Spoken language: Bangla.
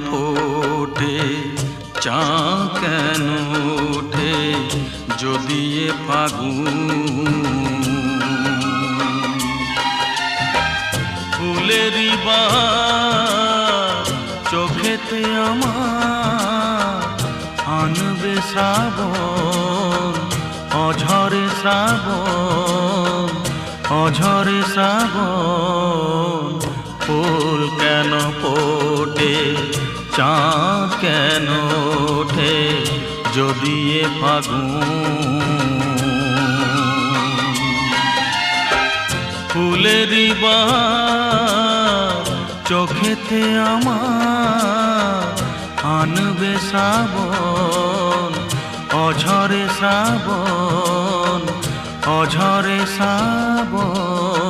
ফোটে, চাঁদ কেন ওঠে যদি এ ফাগুন। ফুলেরই বাহার চোখেতে আমার আনবে শ্রাবণ, অঝরে শ্রাবণ, অঝরে শ্রাবণ। ফুল কেন ফোটে, চাঁদ কেন ওঠে যদি এ ফাগুন। ফুলেরই বাহার চোখেতে আমার আনবে শ্রাবণ, অঝরে শ্রাবণ, অঝরে শ্রাবণ।